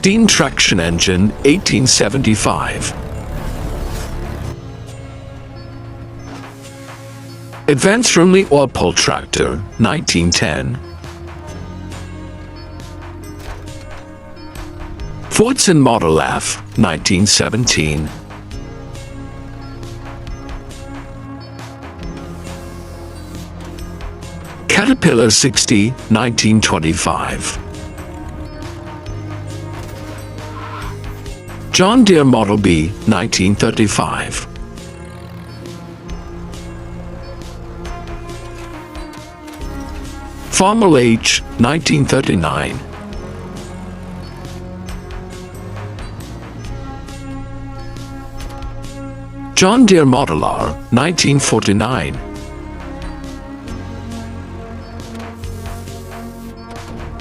Steam traction engine, 1875. Advanced Runley oil pull tractor, 1910. Fordson Model F, 1917. Caterpillar 60, 1925. John Deere Model B, 1935. Farmer H, 1939. John Deere Model R, 1949.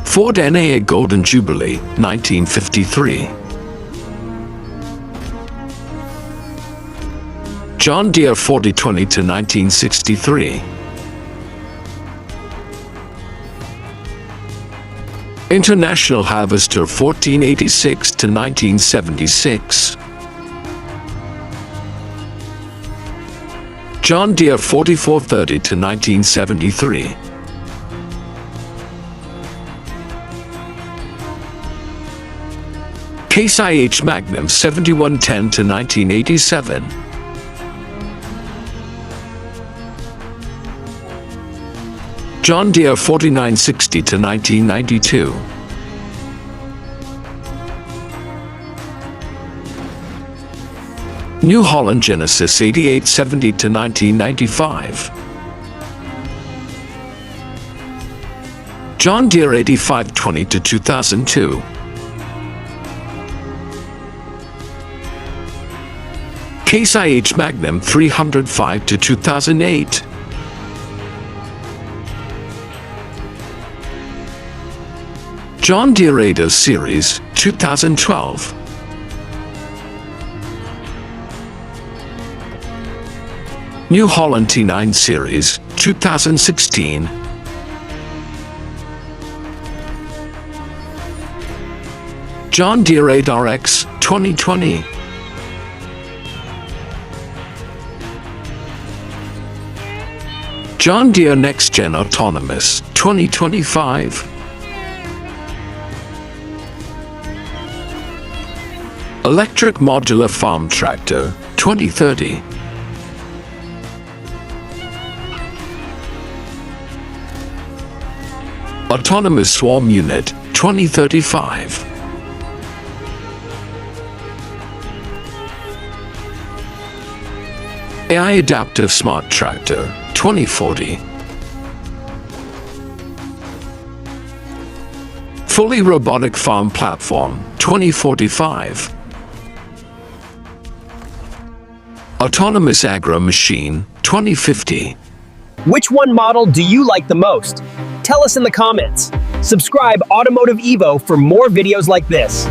Ford NA Golden Jubilee, 1953. John Deere 4020 to 1963. International Harvester 1486 to 1976. John Deere 4430 to 1973. Case IH Magnum 7110 to 1987. John Deere 4960 to 1992. New Holland Genesis 8870 to 1995. John Deere 8520 to 2002. Case IH Magnum 305 to 2008. John Deere Raider Series 2012. New Holland T9 Series 2016. John Deere Radar X 2020. John Deere Next Gen Autonomous 2025. Electric Modular Farm Tractor 2030. Autonomous Swarm Unit 2035. AI Adaptive Smart Tractor 2040. Fully Robotic Farm Platform 2045. Autonomous Agro Machine 2050. Which one model do you like the most? Tell us in the comments. Subscribe Automotive Evo for more videos like this.